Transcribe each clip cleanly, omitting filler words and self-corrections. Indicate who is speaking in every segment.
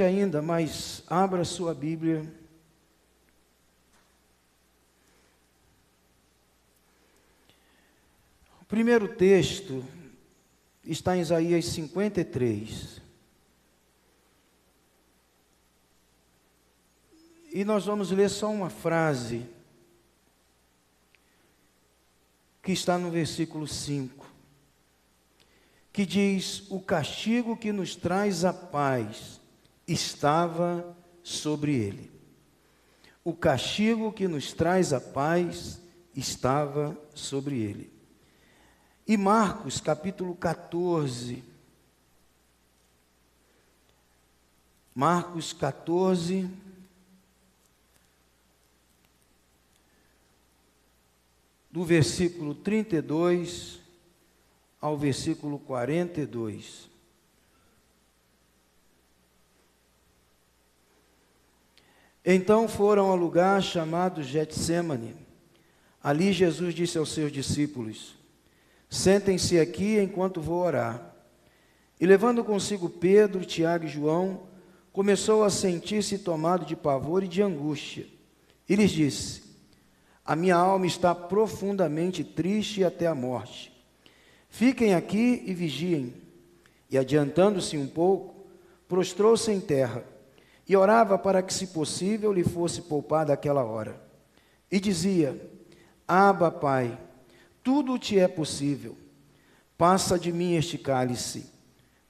Speaker 1: ainda, mas abra sua Bíblia. O primeiro texto está em Isaías 53. E nós vamos ler só uma frase que está no versículo 5, que diz: o castigo que nos traz a paz estava sobre ele. O castigo que nos traz a paz estava sobre ele. E Marcos, capítulo 14. Marcos 14, do versículo 32 ao versículo 42. Então foram ao lugar chamado Getsêmani. Ali Jesus disse aos seus discípulos: sentem-se aqui enquanto vou orar. E levando consigo Pedro, Tiago e João, começou a sentir-se tomado de pavor e de angústia. E lhes disse: a minha alma está profundamente triste até a morte. Fiquem aqui e vigiem. E adiantando-se um pouco, prostrou-se em terra e orava para que, se possível, lhe fosse poupada aquela hora. E dizia: Abba, Pai, tudo te é possível. Passa de mim este cálice.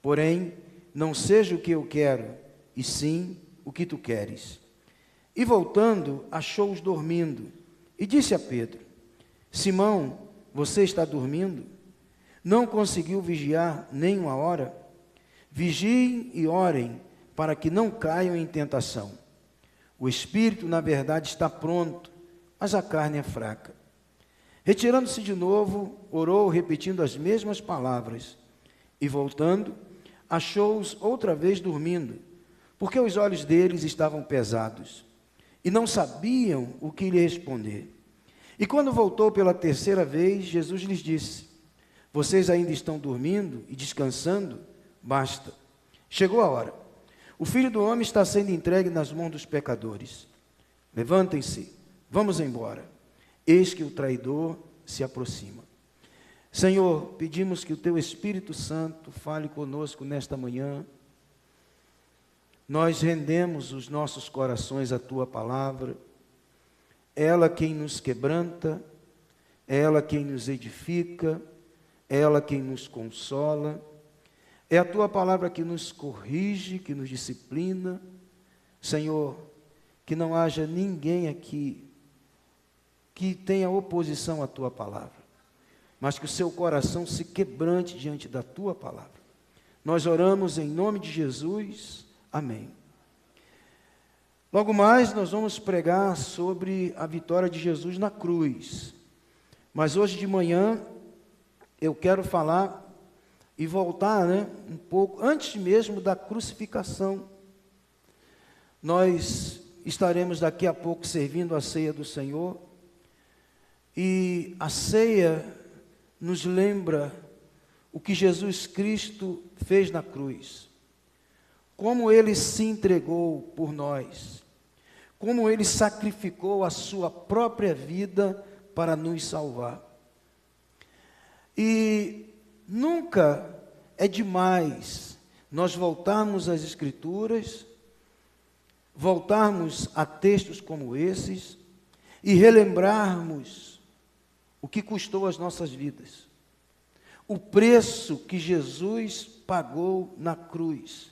Speaker 1: Porém, não seja o que eu quero, e sim o que tu queres. E voltando, achou-os dormindo. E disse a Pedro: Simão, você está dormindo? Não conseguiu vigiar nem uma hora? Vigiem e orem, para que não caiam em tentação. O espírito, na verdade, está pronto, mas a carne é fraca. Retirando-se de novo, orou, repetindo as mesmas palavras. E voltando, achou-os outra vez dormindo, porque os olhos deles estavam pesados, e não sabiam o que lhe responder. E quando voltou pela terceira vez, Jesus lhes disse: vocês ainda estão dormindo e descansando? Basta. Chegou a hora. O Filho do Homem está sendo entregue nas mãos dos pecadores. Levantem-se, vamos embora. Eis que o traidor se aproxima. Senhor, pedimos que o Teu Espírito Santo fale conosco nesta manhã. Nós rendemos os nossos corações à Tua palavra. É ela quem nos quebranta, é ela quem nos edifica, é ela quem nos consola. É a Tua palavra que nos corrige, que nos disciplina. Senhor, que não haja ninguém aqui que tenha oposição à Tua palavra, mas que o seu coração se quebrante diante da Tua palavra. Nós oramos em nome de Jesus. Amém. Logo mais nós vamos pregar sobre a vitória de Jesus na cruz. Mas hoje de manhã eu quero falar e voltar, um pouco, antes mesmo da crucificação. Nós estaremos daqui a pouco servindo a ceia do Senhor. E a ceia nos lembra o que Jesus Cristo fez na cruz. Como Ele se entregou por nós. Como Ele sacrificou a Sua própria vida para nos salvar. E nunca é demais nós voltarmos às Escrituras, voltarmos a textos como esses e relembrarmos o que custou as nossas vidas, o preço que Jesus pagou na cruz.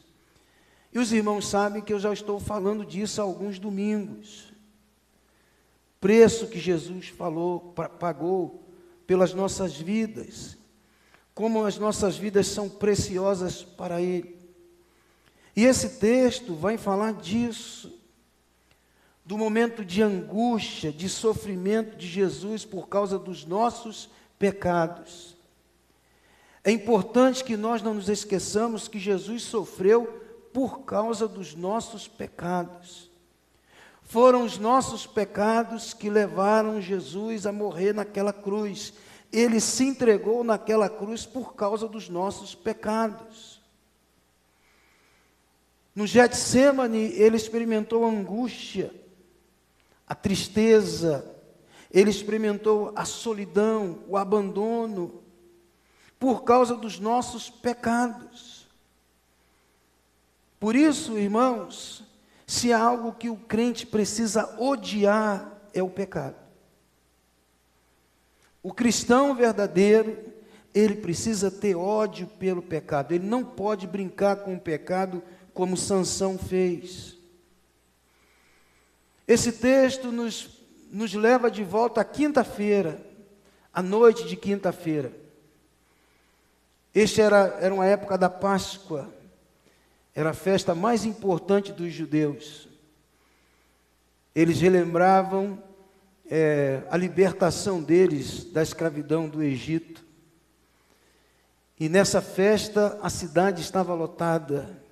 Speaker 1: E os irmãos sabem que eu já estou falando disso há alguns domingos. Preço que Jesus pagou pelas nossas vidas, como as nossas vidas são preciosas para Ele. E esse texto vai falar disso, do momento de angústia, de sofrimento de Jesus por causa dos nossos pecados. É importante que nós não nos esqueçamos que Jesus sofreu por causa dos nossos pecados. Foram os nossos pecados que levaram Jesus a morrer naquela cruz. Ele se entregou naquela cruz por causa dos nossos pecados. No Getsemane, ele experimentou a angústia, a tristeza, ele experimentou a solidão, o abandono, por causa dos nossos pecados. Por isso, irmãos, se há algo que o crente precisa odiar, é o pecado. O cristão verdadeiro, ele precisa ter ódio pelo pecado. Ele não pode brincar com o pecado como Sansão fez. Esse texto nos leva de volta à quinta-feira, à noite de quinta-feira. Era uma época da Páscoa, era a festa mais importante dos judeus. Eles relembravam a libertação deles da escravidão do Egito. E nessa festa a cidade estava lotada.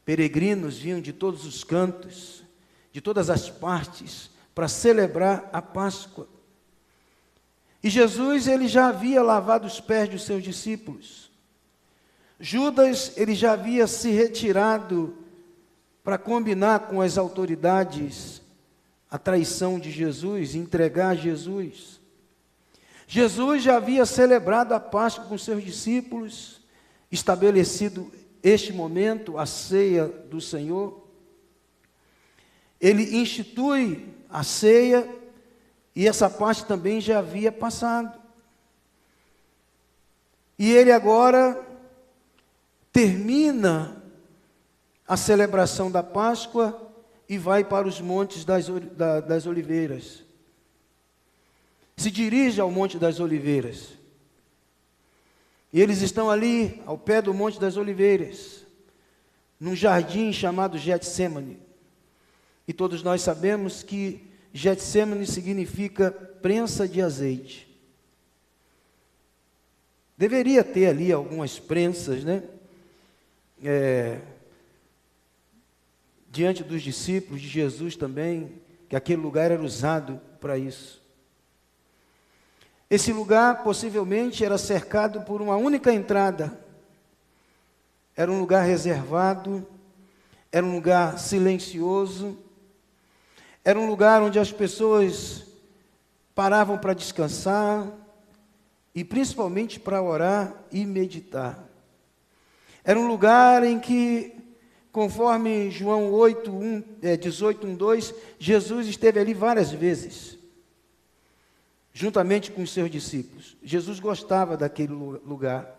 Speaker 1: Peregrinos vinham de todos os cantos, de todas as partes, para celebrar a Páscoa. E Jesus, ele já havia lavado os pés dos seus discípulos. Judas, ele já havia se retirado para combinar com as autoridades a traição de Jesus, entregar Jesus. Jesus já havia celebrado a Páscoa com seus discípulos, estabelecido este momento, a ceia do Senhor. Ele institui a ceia, e essa parte também já havia passado. E ele agora termina a celebração da Páscoa e vai para os montes das Oliveiras. Se dirige ao Monte das Oliveiras. E eles estão ali, ao pé do Monte das Oliveiras, num jardim chamado Getsemane. E todos nós sabemos que Getsemane significa prensa de azeite. Deveria ter ali algumas prensas, né? Diante dos discípulos de Jesus também, que aquele lugar era usado para isso. Esse lugar possivelmente era cercado por uma única entrada. Era um lugar reservado, era um lugar silencioso, era um lugar onde as pessoas paravam para descansar e principalmente para orar e meditar. Era um lugar em que, conforme João 18:2, Jesus esteve ali várias vezes, juntamente com os seus discípulos. Jesus gostava daquele lugar.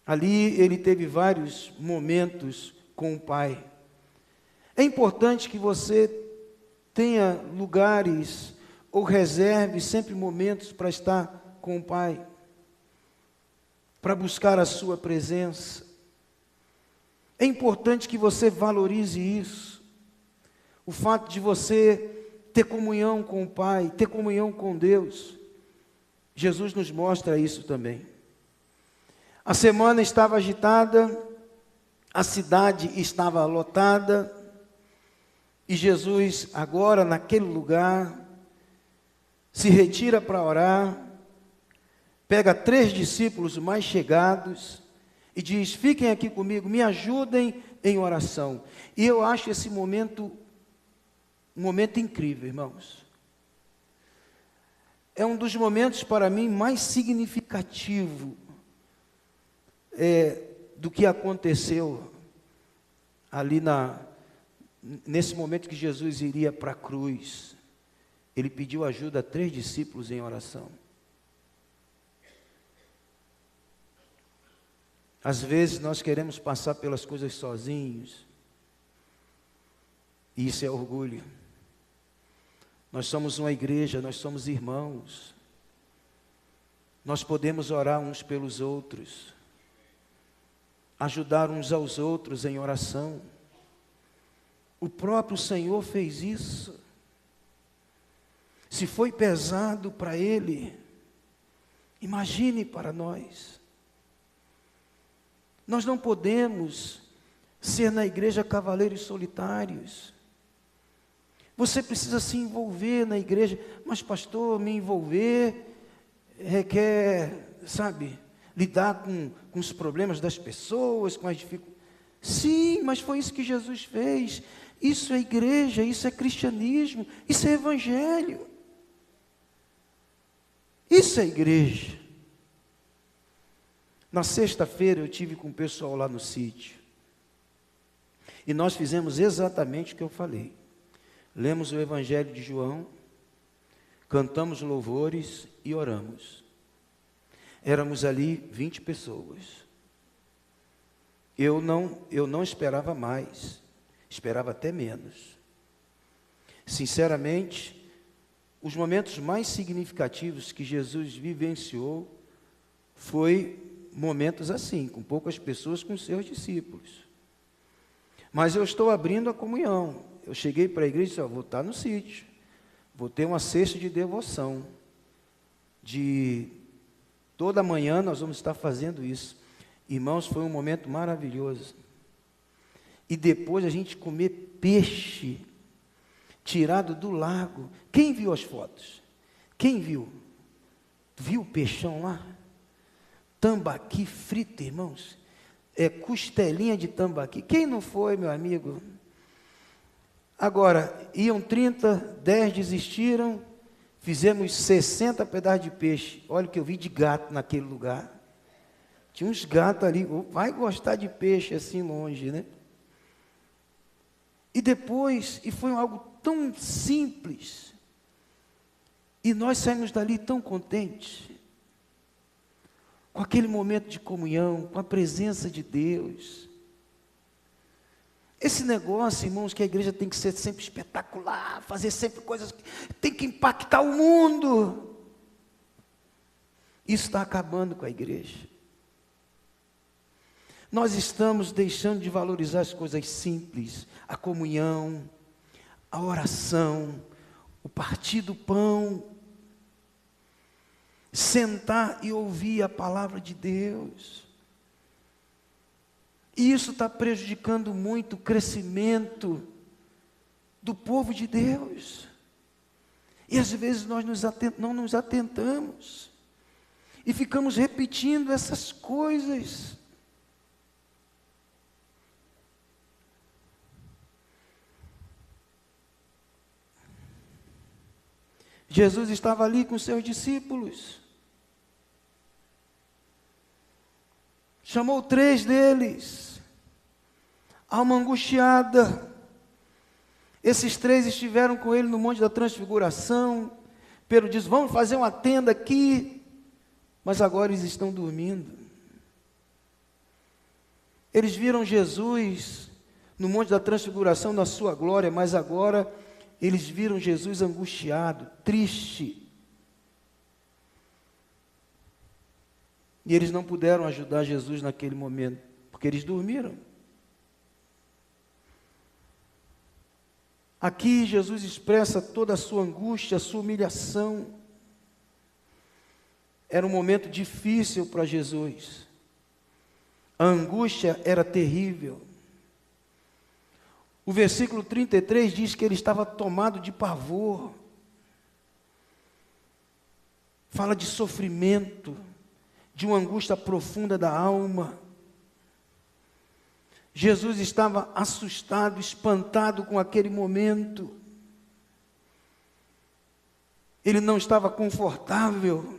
Speaker 1: Ali ele teve vários momentos com o Pai. É importante que você tenha lugares ou reserve sempre momentos para estar com o Pai, para buscar a sua presença. É importante que você valorize isso. O fato de você ter comunhão com o Pai, ter comunhão com Deus. Jesus nos mostra isso também. A semana estava agitada, a cidade estava lotada, e Jesus, agora naquele lugar, se retira para orar, pega 3 discípulos mais chegados e diz: fiquem aqui comigo, me ajudem em oração. E eu acho esse momento um momento incrível, irmãos. É um dos momentos para mim mais significativo do que aconteceu ali nesse momento que Jesus iria para a cruz. Ele pediu ajuda a 3 discípulos em oração. Às vezes nós queremos passar pelas coisas sozinhos, e isso é orgulho. Nós somos uma igreja, nós somos irmãos. Nós podemos orar uns pelos outros, ajudar uns aos outros em oração. O próprio Senhor fez isso. Se foi pesado para Ele, imagine para nós. Nós não podemos ser na igreja cavaleiros solitários. Você precisa se envolver na igreja. Mas pastor, me envolver requer, lidar com os problemas das pessoas, com as dificuldades. Sim, mas foi isso que Jesus fez. Isso é igreja, isso é cristianismo, isso é evangelho. Isso é igreja. Na sexta-feira eu tive com o pessoal lá no sítio. E nós fizemos exatamente o que eu falei. Lemos o Evangelho de João, cantamos louvores e oramos. Éramos ali 20 pessoas. Eu não esperava mais, esperava até menos. Sinceramente, os momentos mais significativos que Jesus vivenciou foi momentos assim, com poucas pessoas, com seus discípulos. Mas eu estou abrindo a comunhão. Eu cheguei para a igreja e disse, vou estar no sítio, vou ter uma cesta de devoção. Toda manhã nós vamos estar fazendo isso. Irmãos, foi um momento maravilhoso. E depois a gente comer peixe tirado do lago. Quem viu as fotos? Quem viu? Viu o peixão lá? Tambaqui frito, irmãos. Costelinha de tambaqui. Quem não foi, meu amigo? Agora, iam 30, 10 desistiram, fizemos 60 pedaços de peixe. Olha o que eu vi de gato naquele lugar. Tinha uns gatos ali, vai gostar de peixe assim longe, né? E depois, foi algo tão simples, e nós saímos dali tão contentes, com aquele momento de comunhão, com a presença de Deus. Esse negócio, irmãos, que a igreja tem que ser sempre espetacular, fazer sempre coisas que tem que impactar o mundo. Isso está acabando com a igreja. Nós estamos deixando de valorizar as coisas simples, a comunhão, a oração, o partir do pão, sentar e ouvir a palavra de Deus. E isso está prejudicando muito o crescimento do povo de Deus. E às vezes nós não nos atentamos e ficamos repetindo essas coisas. Jesus estava ali com seus discípulos. Chamou 3 deles. Alma angustiada. Esses 3 estiveram com ele no Monte da Transfiguração. Pedro diz, vamos fazer uma tenda aqui. Mas agora eles estão dormindo. Eles viram Jesus no Monte da Transfiguração na sua glória, mas agora eles viram Jesus angustiado, triste. E eles não puderam ajudar Jesus naquele momento, porque eles dormiram. Aqui Jesus expressa toda a sua angústia, a sua humilhação. Era um momento difícil para Jesus. A angústia era terrível. O versículo 33 diz que ele estava tomado de pavor. Fala de sofrimento, de uma angústia profunda da alma. Jesus estava assustado, espantado com aquele momento. Ele não estava confortável.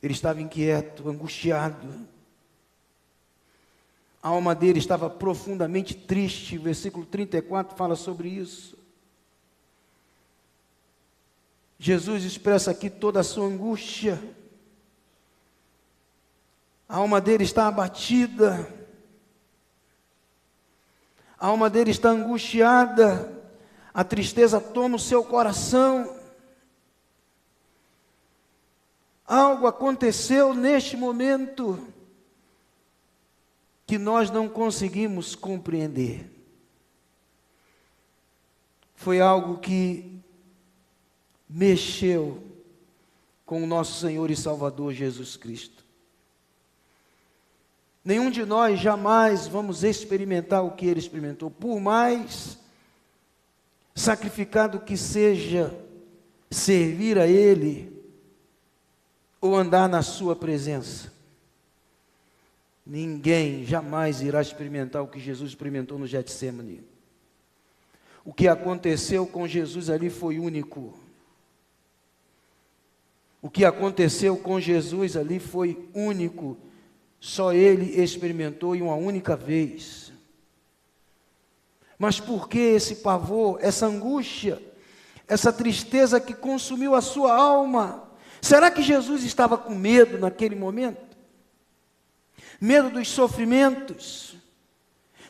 Speaker 1: Ele estava inquieto, angustiado. A alma dele estava profundamente triste. O versículo 34 fala sobre isso. Jesus expressa aqui toda a sua angústia. A alma dele está abatida. A alma dele está angustiada. A tristeza toma o seu coração. Algo aconteceu neste momento que nós não conseguimos compreender. Foi algo que mexeu com o nosso Senhor e Salvador Jesus Cristo. Nenhum de nós jamais vamos experimentar o que ele experimentou, por mais sacrificado que seja servir a ele ou andar na sua presença. ninguém jamais irá experimentar o que Jesus experimentou no Getsêmani. O que aconteceu com Jesus ali foi único. O que aconteceu com Jesus ali foi único. Só Ele experimentou em uma única vez. Mas por que esse pavor, essa angústia, essa tristeza que consumiu a sua alma? Será que Jesus estava com medo naquele momento? Medo dos sofrimentos?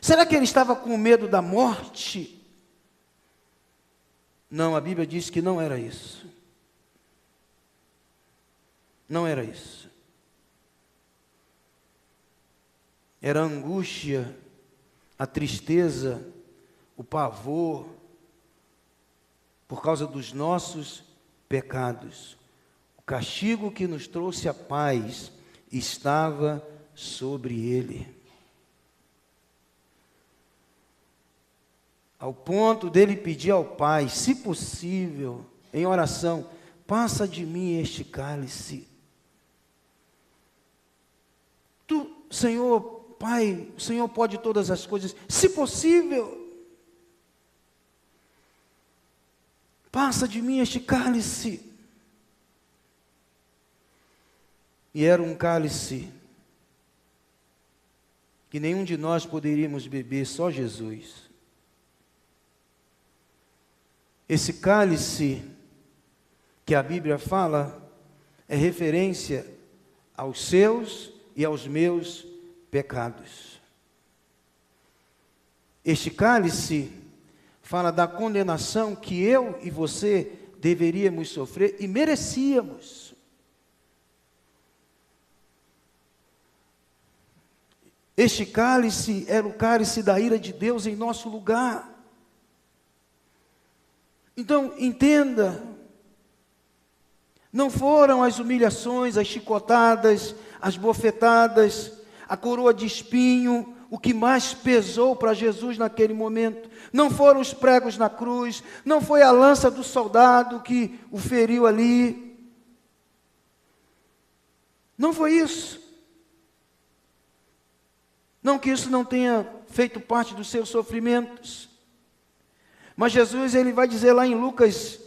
Speaker 1: Será que ele estava com medo da morte? Não, a Bíblia diz que não era isso. Não era isso. Era a angústia, a tristeza, o pavor, por causa dos nossos pecados. O castigo que nos trouxe a paz estava sobre ele. Ao ponto dele pedir ao Pai, se possível, em oração, passa de mim este cálice. Tu, Senhor, Pai, o Senhor pode todas as coisas, se possível, passa de mim este cálice. E era um cálice que nenhum de nós poderíamos beber, só Jesus. Esse cálice que a Bíblia fala é referência aos seus e aos meus pecados. Este cálice fala da condenação que eu e você deveríamos sofrer e merecíamos. Este cálice era o cálice da ira de Deus em nosso lugar. Então, entenda, não foram as humilhações, as chicotadas, as bofetadas, a coroa de espinho, o que mais pesou para Jesus naquele momento. Não foram os pregos na cruz, não foi a lança do soldado que o feriu ali. Não foi isso. Não que isso não tenha feito parte dos seus sofrimentos. Mas Jesus, ele vai dizer lá em Lucas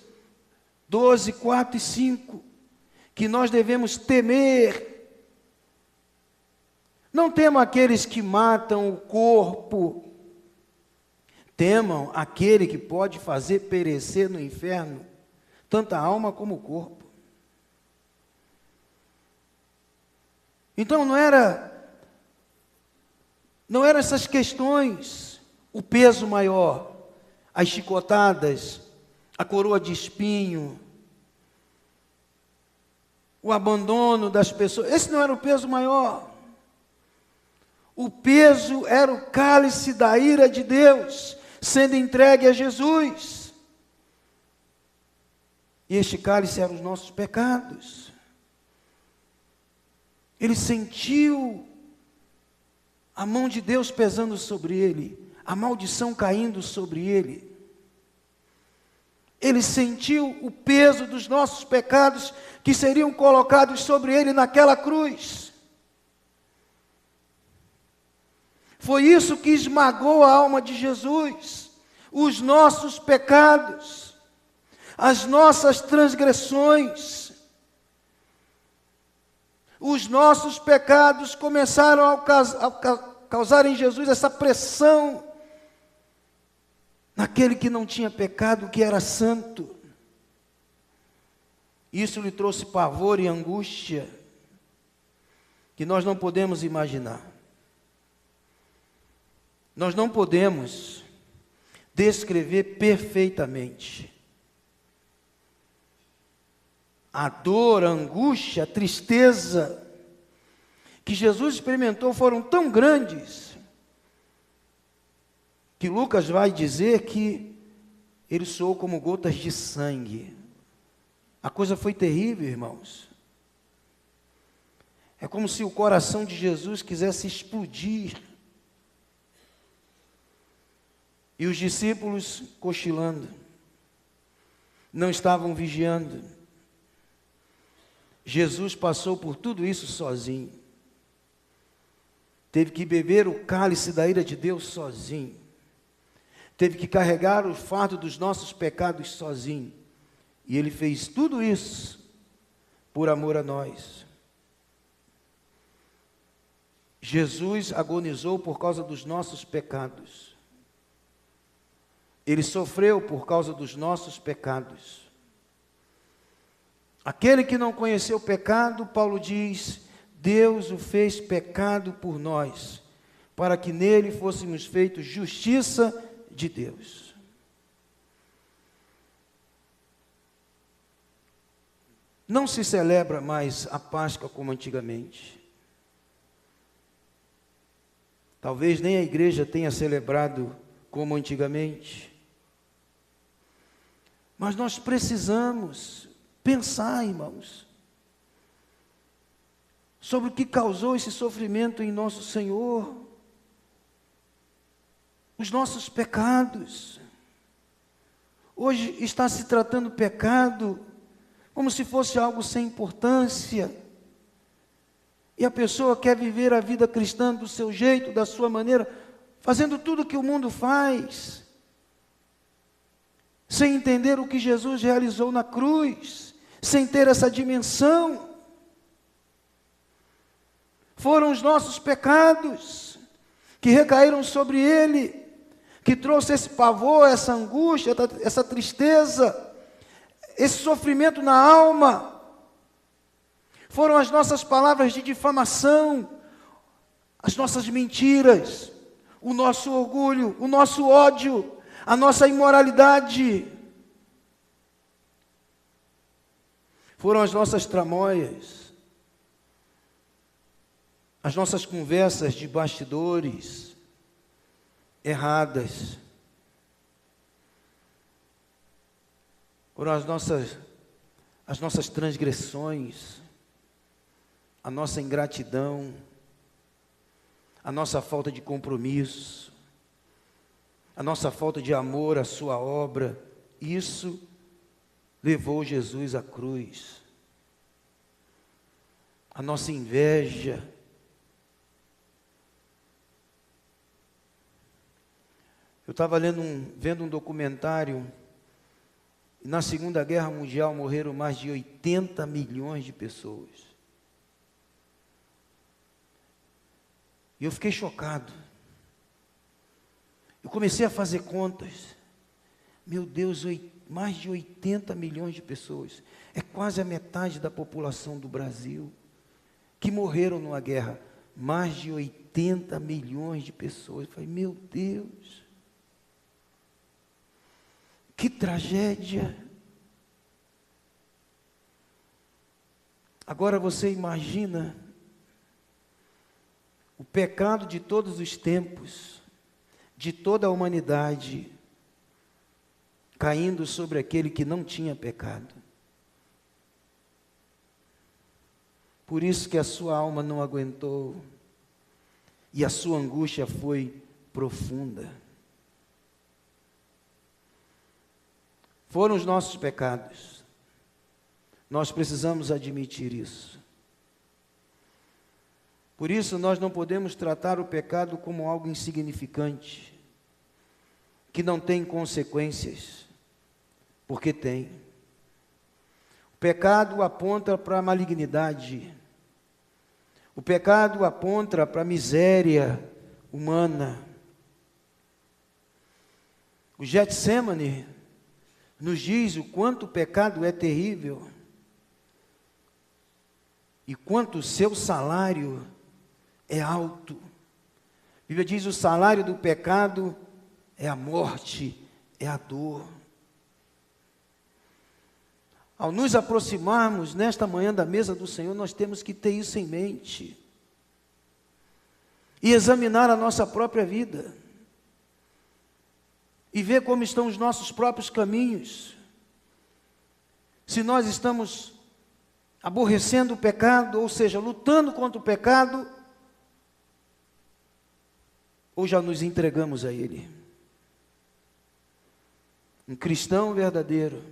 Speaker 1: 12, 4 e 5, que nós devemos temer. Não temam aqueles que matam o corpo, temam aquele que pode fazer perecer no inferno, tanto a alma como o corpo. Então não eram essas questões, o peso maior, as chicotadas, a coroa de espinho, o abandono das pessoas. Esse não era o peso maior. O peso era o cálice da ira de Deus sendo entregue a Jesus. E este cálice eram os nossos pecados. Ele sentiu a mão de Deus pesando sobre ele, a maldição caindo sobre ele. Ele sentiu o peso dos nossos pecados que seriam colocados sobre ele naquela cruz. Foi isso que esmagou a alma de Jesus, os nossos pecados, as nossas transgressões. Os nossos pecados começaram a causar em Jesus essa pressão naquele que não tinha pecado, que era santo. Isso lhe trouxe pavor e angústia que nós não podemos imaginar. Nós não podemos descrever perfeitamente. A dor, a angústia, a tristeza que Jesus experimentou foram tão grandes que Lucas vai dizer que ele soou como gotas de sangue. A coisa foi terrível, irmãos. É como se o coração de Jesus quisesse explodir. E os discípulos cochilando, não estavam vigiando. Jesus passou por tudo isso sozinho. teve que beber o cálice da ira de Deus sozinho, teve que carregar o fardo dos nossos pecados sozinho, e Ele fez tudo isso por amor a nós. Jesus agonizou por causa dos nossos pecados. Ele sofreu por causa dos nossos pecados. Aquele que não conheceu o pecado, Paulo diz, Deus o fez pecado por nós, para que nele fôssemos feitos justiça de Deus. Não se celebra mais a Páscoa como antigamente. Talvez nem a igreja tenha celebrado como antigamente. Mas nós precisamos pensar, irmãos, sobre o que causou esse sofrimento em nosso Senhor. Os nossos pecados. Hoje está se tratando pecado como se fosse algo sem importância. E a pessoa quer viver a vida cristã do seu jeito, da sua maneira, fazendo tudo o que o mundo faz, sem entender o que Jesus realizou na cruz, sem ter essa dimensão. Foram os nossos pecados que recaíram sobre Ele, que trouxe esse pavor, essa angústia, essa tristeza, esse sofrimento na alma. Foram as nossas palavras de difamação, as nossas mentiras, o nosso orgulho, o nosso ódio, a nossa imoralidade. Foram as nossas tramóias, as nossas conversas de bastidores erradas. Foram as nossas transgressões, a nossa ingratidão, a nossa falta de compromisso, a nossa falta de amor à sua obra. Isso levou Jesus à cruz. A nossa inveja, eu estava vendo um documentário, e na Segunda Guerra Mundial morreram mais de 80 milhões de pessoas. E eu fiquei chocado. Eu comecei a fazer contas. Meu Deus, mais de 80 milhões de pessoas. É quase a metade da população do Brasil que morreram numa guerra. Mais de 80 milhões de pessoas. Eu falei, meu Deus, que tragédia. Agora você imagina o pecado de todos os tempos, de toda a humanidade, caindo sobre aquele que não tinha pecado. Por isso que a sua alma não aguentou, e a sua angústia foi profunda. Foram os nossos pecados. Nós precisamos admitir isso. Por isso, nós não podemos tratar o pecado como algo insignificante, que não tem consequências, porque tem. O pecado aponta para a malignidade. O pecado aponta para a miséria humana. O Getsemane nos diz o quanto o pecado é terrível e quanto o seu salário é alto. A Bíblia diz: o salário do pecado é a morte, é a dor. Ao nos aproximarmos nesta manhã da mesa do Senhor, nós temos que ter isso em mente e examinar a nossa própria vida e ver como estão os nossos próprios caminhos. Se nós estamos aborrecendo o pecado, ou seja, lutando contra o pecado, ou já nos entregamos a ele. Um cristão verdadeiro,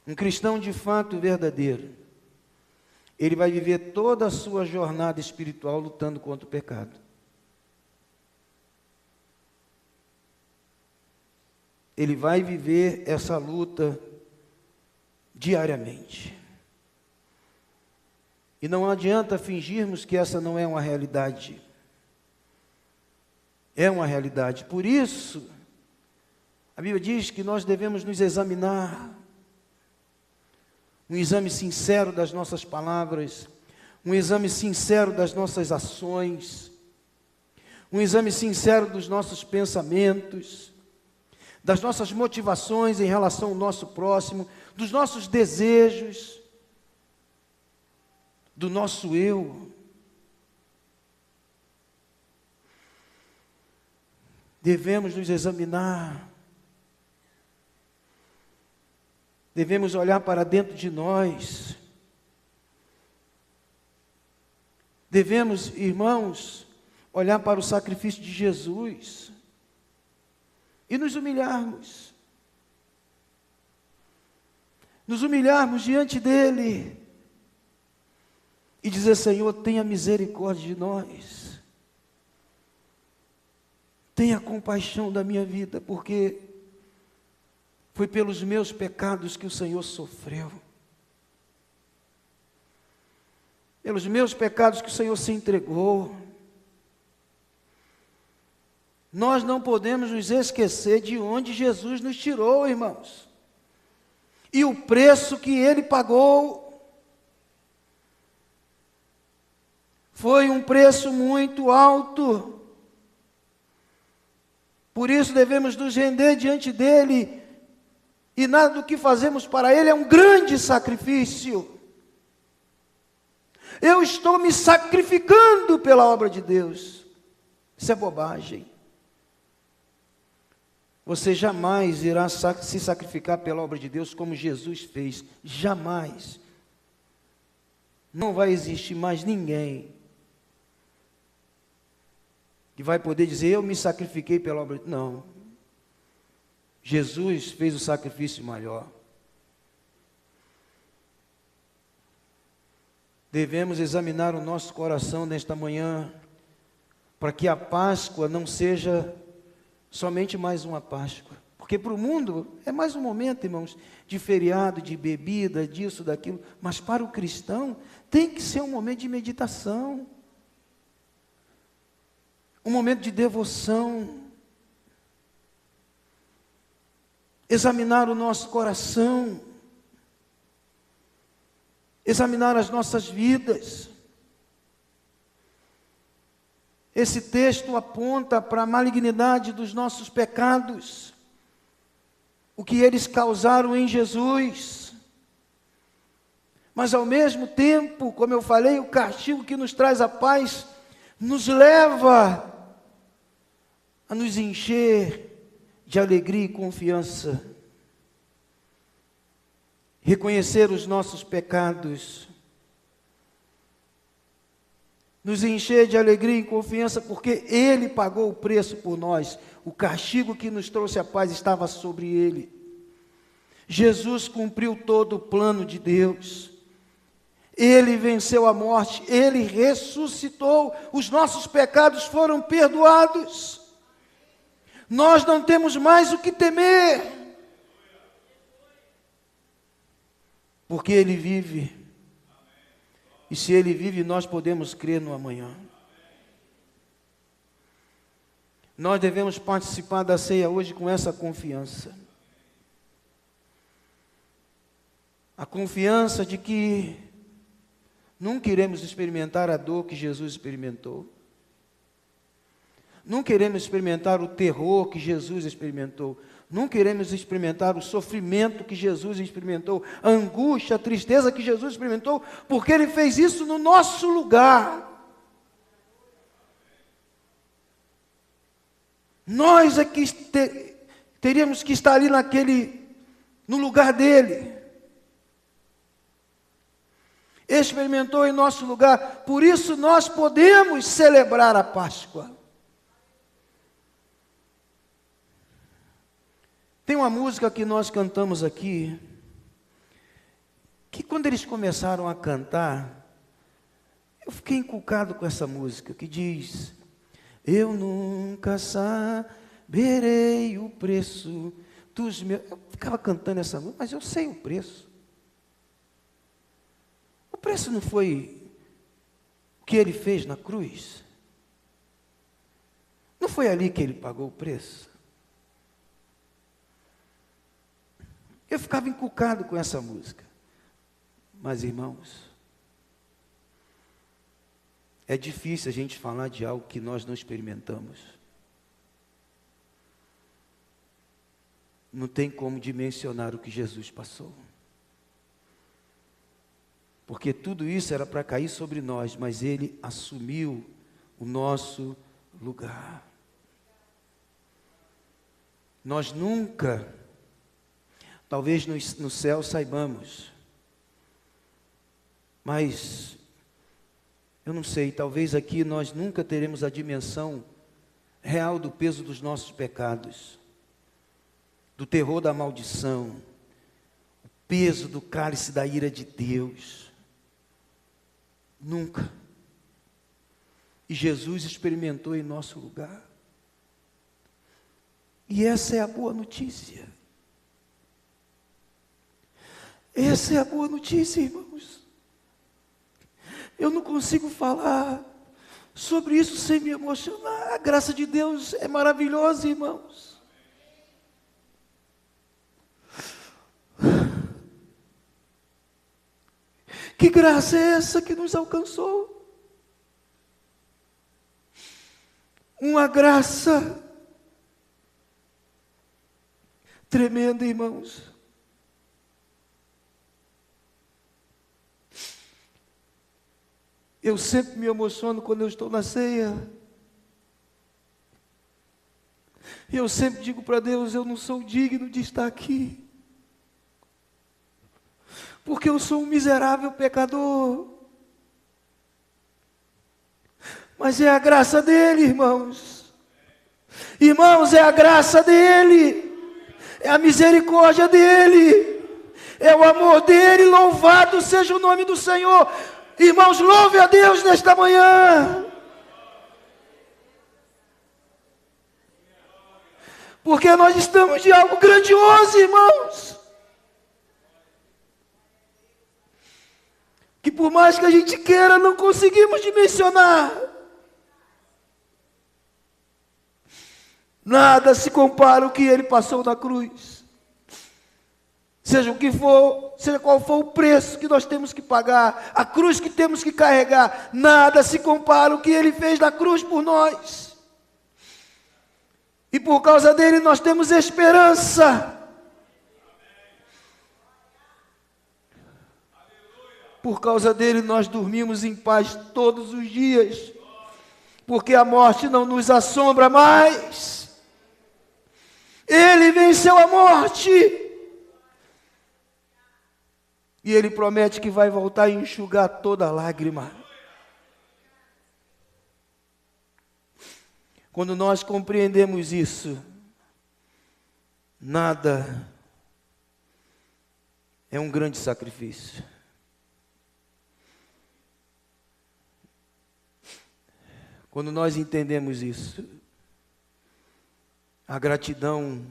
Speaker 1: um cristão de fato verdadeiro, ele vai viver toda a sua jornada espiritual lutando contra o pecado. Ele vai viver essa luta diariamente. E não adianta fingirmos que essa não é uma realidade. É uma realidade. Por isso, a Bíblia diz que nós devemos nos examinar. Um exame sincero das nossas palavras, um exame sincero das nossas ações, um exame sincero dos nossos pensamentos, das nossas motivações em relação ao nosso próximo, dos nossos desejos, do nosso eu. Devemos nos examinar. Devemos olhar para dentro de nós. Devemos, irmãos, olhar para o sacrifício de Jesus e nos humilharmos. Nos humilharmos diante dele e dizer: Senhor, tenha misericórdia de nós. Tenha compaixão da minha vida, porque foi pelos meus pecados que o Senhor sofreu. Pelos meus pecados que o Senhor se entregou. Nós não podemos nos esquecer de onde Jesus nos tirou, irmãos. E o preço que Ele pagou. Foi um preço muito alto. Por isso devemos nos render diante dEle. E nada do que fazemos para Ele é um grande sacrifício. Eu estou me sacrificando pela obra de Deus. Isso é bobagem. Você jamais irá se sacrificar pela obra de Deus como Jesus fez. Jamais. Não vai existir mais ninguém que vai poder dizer: eu me sacrifiquei pela obra de Deus. Não. Jesus fez o sacrifício maior. Devemos examinar o nosso coração nesta manhã, para que a Páscoa não seja somente mais uma Páscoa. Porque para o mundo é mais um momento, irmãos, de feriado, de bebida, disso, daquilo. Mas para o cristão tem que ser um momento de meditação, um momento de devoção. Examinar o nosso coração, examinar as nossas vidas. Esse texto aponta para a malignidade dos nossos pecados, o que eles causaram em Jesus. Mas ao mesmo tempo, como eu falei, o castigo que nos traz a paz, nos leva a nos encher de alegria e confiança, reconhecer os nossos pecados, nos encher de alegria e confiança, porque Ele pagou o preço por nós. O castigo que nos trouxe a paz estava sobre Ele. Jesus cumpriu todo o plano de Deus. Ele venceu a morte, Ele ressuscitou, os nossos pecados foram perdoados. Nós não temos mais o que temer, porque Ele vive. E se Ele vive, nós podemos crer no amanhã. Nós devemos participar da ceia hoje com essa confiança. A confiança de que nunca iremos experimentar a dor que Jesus experimentou. Não queremos experimentar o terror que Jesus experimentou. Não queremos experimentar o sofrimento que Jesus experimentou, a angústia, a tristeza que Jesus experimentou, porque Ele fez isso no nosso lugar. Nós é que teríamos que estar ali no lugar dEle. Experimentou em nosso lugar, por isso nós podemos celebrar a Páscoa. Tem uma música que nós cantamos aqui, que quando eles começaram a cantar, fiquei inculcado com essa música que diz: eu nunca saberei o preço dos meus... Eu ficava cantando essa música, mas eu sei o preço. O preço não foi o que ele fez na cruz? Não foi ali que ele pagou o preço? Eu ficava inculcado com essa música. Mas, irmãos, é difícil a gente falar de algo que nós não experimentamos. Não tem como dimensionar o que Jesus passou. Porque tudo isso era para cair sobre nós, mas Ele assumiu o nosso lugar. Nós nunca, talvez no céu saibamos, mas eu não sei, talvez aqui nós nunca teremos a dimensão real do peso dos nossos pecados, do terror da maldição, o peso do cálice da ira de Deus. Nunca. E Jesus experimentou em nosso lugar. E essa é a boa notícia. Essa é a boa notícia, irmãos. Eu não consigo falar sobre isso sem me emocionar. A graça de Deus é maravilhosa, irmãos. Que graça é essa que nos alcançou? Uma graça tremenda, irmãos. Eu sempre me emociono quando eu estou na ceia. Eu sempre digo para Deus, eu não sou digno de estar aqui. Porque eu sou um miserável pecador. Mas é a graça dele, irmãos. Irmãos, é a graça dele. É a misericórdia dele. É o amor dele. Louvado seja o nome do Senhor. Irmãos, louve a Deus nesta manhã. Porque nós estamos de algo grandioso, irmãos. Que por mais que a gente queira, não conseguimos dimensionar. Nada se compara ao que ele passou na cruz. Seja o que for, seja qual for o preço que nós temos que pagar, a cruz que temos que carregar, nada se compara ao que ele fez na cruz por nós. E por causa dele nós temos esperança. Por causa dele nós dormimos em paz todos os dias, porque a morte não nos assombra mais. Ele venceu a morte. E ele promete que vai voltar e enxugar toda lágrima. Quando nós compreendemos isso, nada é um grande sacrifício. Quando nós entendemos isso, a gratidão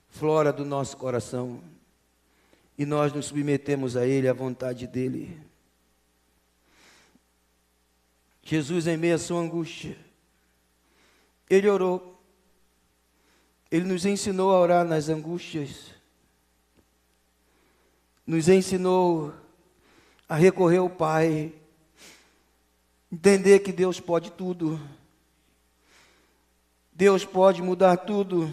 Speaker 1: flora do nosso coração e nós nos submetemos a Ele, à vontade dEle. Jesus, em meio à sua angústia, Ele orou. Ele nos ensinou a orar nas angústias. Nos ensinou a recorrer ao Pai. Entender que Deus pode tudo. Deus pode mudar tudo.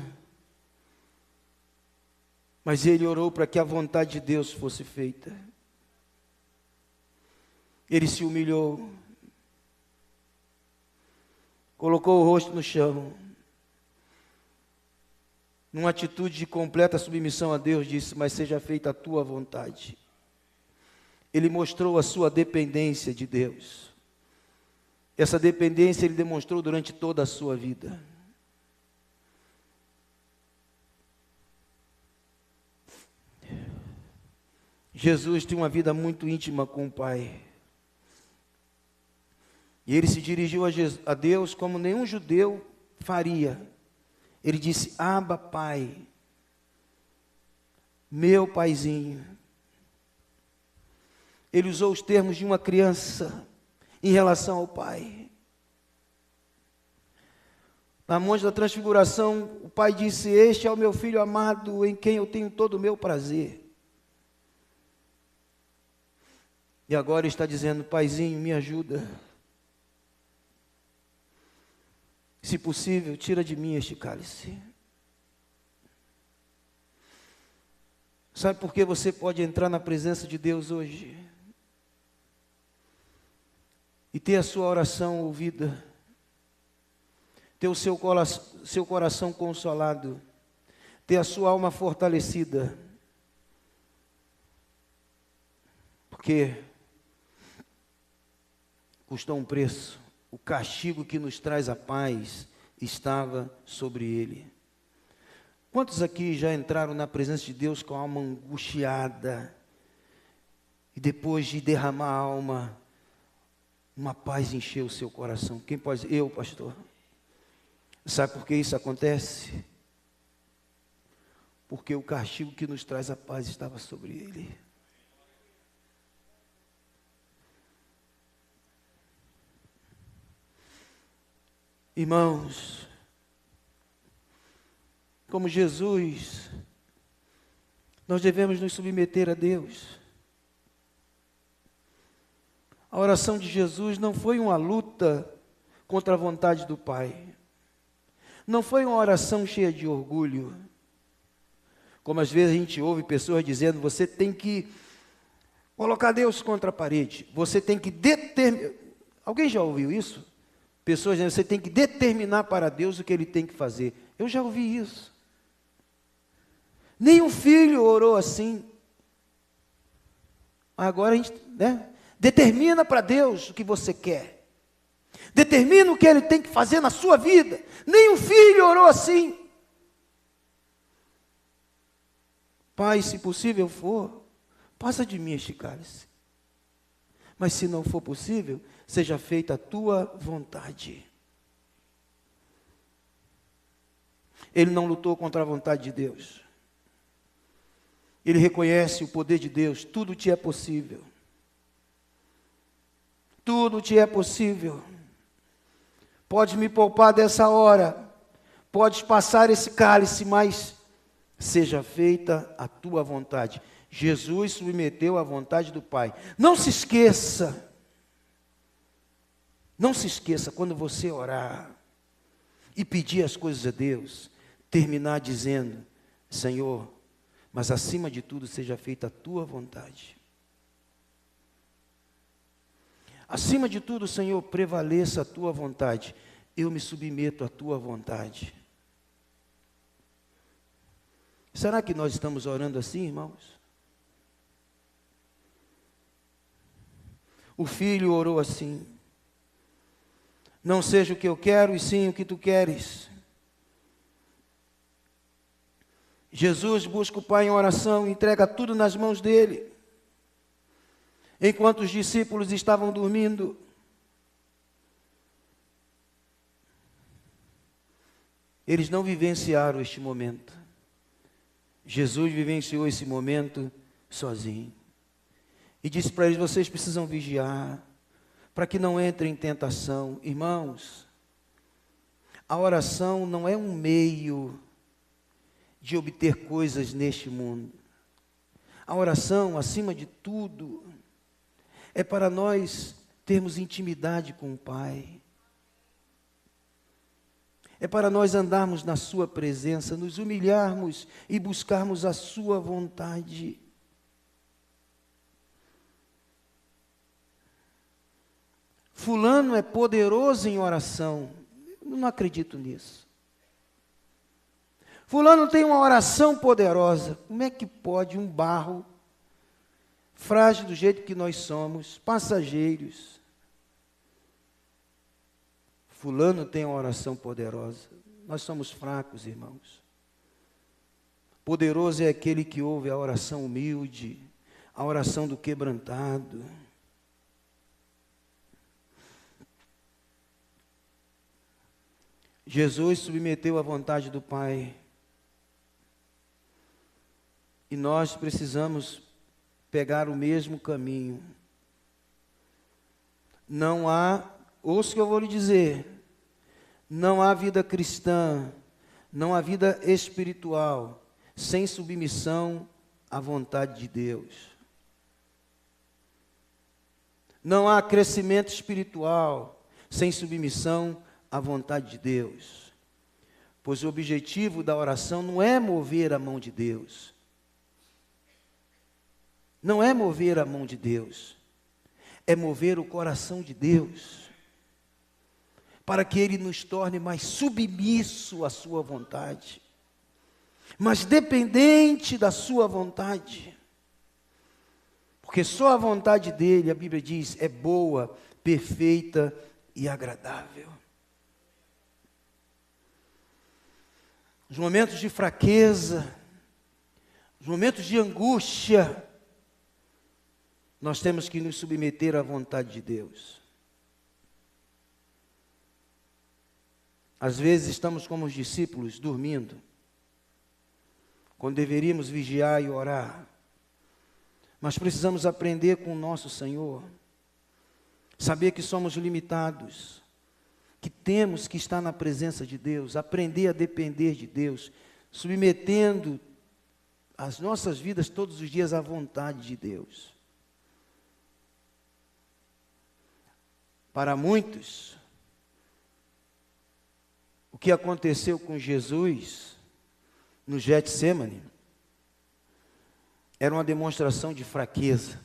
Speaker 1: Mas ele orou para que a vontade de Deus fosse feita. Ele se humilhou. Colocou o rosto no chão. Numa atitude de completa submissão a Deus, disse: mas seja feita a tua vontade. Ele mostrou a sua dependência de Deus. Essa dependência ele demonstrou durante toda a sua vida. Jesus tinha uma vida muito íntima com o Pai. E ele se dirigiu a Deus como nenhum judeu faria. Ele disse: Abba, Pai, meu paizinho. Ele usou os termos de uma criança em relação ao Pai. Na Monte da Transfiguração, o Pai disse: Este é o meu Filho amado, em quem eu tenho todo o meu prazer. E agora está dizendo: Paizinho, me ajuda. Se possível, tira de mim este cálice. Sabe por que você pode entrar na presença de Deus hoje? E ter a sua oração ouvida. Ter o seu coração consolado. Ter a sua alma fortalecida. Porque custou um preço. O castigo que nos traz a paz estava sobre ele. Quantos aqui já entraram na presença de Deus com a alma angustiada e depois de derramar a alma, uma paz encheu o seu coração? Quem pode dizer? Eu, pastor. Sabe por que isso acontece? Porque o castigo que nos traz a paz estava sobre ele. Irmãos, como Jesus, nós devemos nos submeter a Deus. A oração de Jesus não foi uma luta contra a vontade do Pai. Não foi uma oração cheia de orgulho. Como às vezes a gente ouve pessoas dizendo: você tem que colocar Deus contra a parede. Você tem que determinar. Alguém já ouviu isso? Pessoas dizendo: você tem que determinar para Deus o que Ele tem que fazer. Eu já ouvi isso. Nem um filho orou assim. Agora a gente, determina para Deus o que você quer. Determina o que Ele tem que fazer na sua vida. Nem um filho orou assim. Pai, se possível for, passa de mim este cálice. Mas se não for possível, seja feita a tua vontade. Ele não lutou contra a vontade de Deus. Ele reconhece o poder de Deus. Tudo te é possível. Tudo te é possível. Pode me poupar dessa hora. Pode passar esse cálice, mas seja feita a tua vontade. Jesus submeteu à vontade do Pai. Não se esqueça. Não se esqueça, quando você orar e pedir as coisas a Deus, terminar dizendo: Senhor, mas acima de tudo seja feita a tua vontade. Acima de tudo, Senhor, prevaleça a tua vontade. Eu me submeto à tua vontade. Será que nós estamos orando assim, irmãos? O filho orou assim: não seja o que eu quero, e sim o que tu queres. Jesus busca o Pai em oração e entrega tudo nas mãos dele. Enquanto os discípulos estavam dormindo, eles não vivenciaram este momento. Jesus vivenciou esse momento sozinho. E disse para eles: vocês precisam vigiar, para que não entrem em tentação. Irmãos, a oração não é um meio de obter coisas neste mundo. A oração, acima de tudo, é para nós termos intimidade com o Pai. É para nós andarmos na sua presença, nos humilharmos e buscarmos a sua vontade. Fulano é poderoso em oração. Eu não acredito nisso. Fulano tem uma oração poderosa. Como é que pode um barro, frágil do jeito que nós somos, passageiros? Fulano tem uma oração poderosa. Nós somos fracos, irmãos. Poderoso é aquele que ouve a oração humilde, a oração do quebrantado. Jesus submeteu à vontade do Pai. E nós precisamos pegar o mesmo caminho. Não há, ouça o que eu vou lhe dizer, não há vida cristã, não há vida espiritual, sem submissão à vontade de Deus. Não há crescimento espiritual sem submissão à vontade de Deus. Pois o objetivo da oração não é mover a mão de Deus. Não é mover a mão de Deus. É mover o coração de Deus. Para que Ele nos torne mais submisso à sua vontade. Mais dependente da sua vontade. Porque só a vontade dEle, a Bíblia diz, é boa, perfeita e agradável. Os momentos de fraqueza, os momentos de angústia, nós temos que nos submeter à vontade de Deus. Às vezes estamos como os discípulos, dormindo, quando deveríamos vigiar e orar. Mas precisamos aprender com o nosso Senhor, saber que somos limitados, que temos que estar na presença de Deus, aprender a depender de Deus, submetendo as nossas vidas todos os dias à vontade de Deus. Para muitos, o que aconteceu com Jesus no Getsêmani era uma demonstração de fraqueza.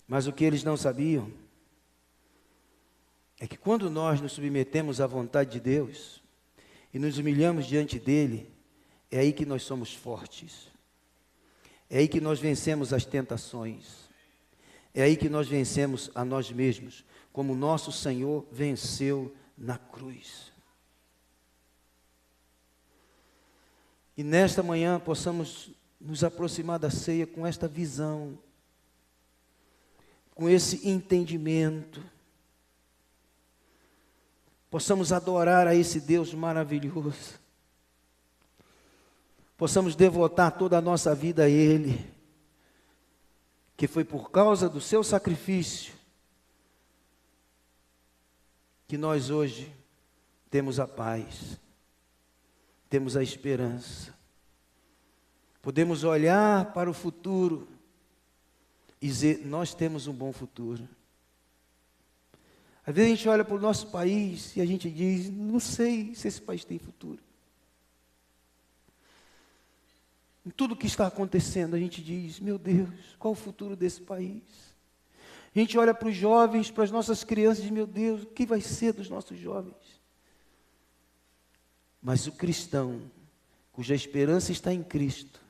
Speaker 1: Mas o que eles não sabiam é que quando nós nos submetemos à vontade de Deus e nos humilhamos diante dEle, é aí que nós somos fortes. É aí que nós vencemos as tentações. É aí que nós vencemos a nós mesmos, como o nosso Senhor venceu na cruz. E nesta manhã possamos nos aproximar da ceia com esta visão, com esse entendimento. Possamos adorar a esse Deus maravilhoso. Possamos devotar toda a nossa vida a Ele, que foi por causa do seu sacrifício que nós hoje temos a paz, temos a esperança. Podemos olhar para o futuro e dizer, nós temos um bom futuro. Às vezes a gente olha para o nosso país e a gente diz, não sei se esse país tem futuro. Em tudo que está acontecendo, a gente diz, meu Deus, qual o futuro desse país? A gente olha para os jovens, para as nossas crianças e diz, meu Deus, o que vai ser dos nossos jovens? Mas o cristão, cuja esperança está em Cristo,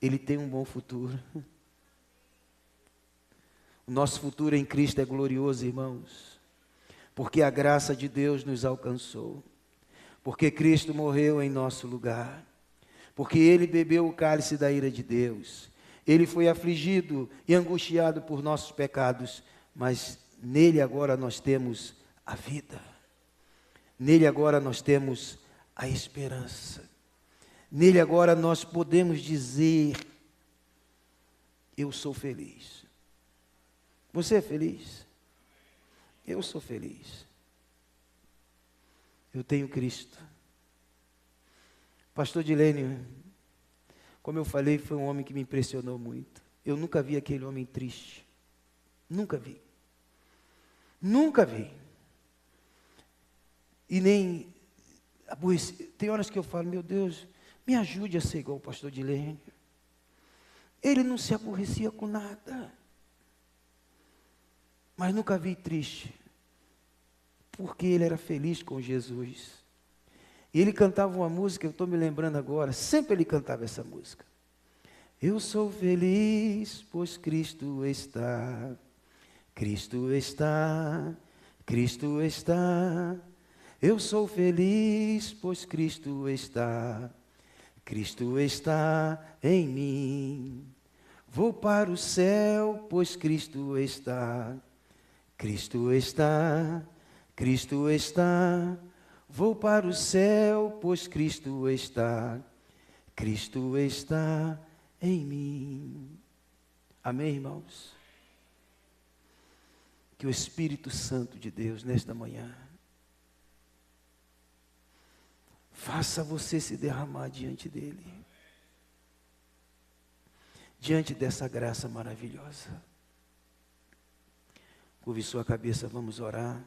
Speaker 1: ele tem um bom futuro. O nosso futuro em Cristo é glorioso, irmãos, porque a graça de Deus nos alcançou, porque Cristo morreu em nosso lugar, porque Ele bebeu o cálice da ira de Deus, Ele foi afligido e angustiado por nossos pecados, mas nele agora nós temos a vida, nele agora nós temos a esperança, nele agora nós podemos dizer, eu sou feliz. Você é feliz? Eu sou feliz. Eu tenho Cristo. Pastor Dilênio, como eu falei, foi um homem que me impressionou muito. Eu nunca vi aquele homem triste. Nunca vi. Nunca vi. E nem aborrecido. Tem horas que eu falo, meu Deus, me ajude a ser igual o pastor Dilênio. Ele não se aborrecia com nada. Mas nunca vi triste, porque ele era feliz com Jesus. E ele cantava uma música, eu estou me lembrando agora, sempre ele cantava essa música. Eu sou feliz, pois Cristo está, Cristo está, Cristo está. Eu sou feliz, pois Cristo está, Cristo está em mim. Vou para o céu, pois Cristo está, Cristo está, Cristo está, vou para o céu, pois Cristo está em mim. Amém, irmãos? Que o Espírito Santo de Deus, nesta manhã, faça você se derramar diante dEle, diante dessa graça maravilhosa. Curve sua cabeça, vamos orar.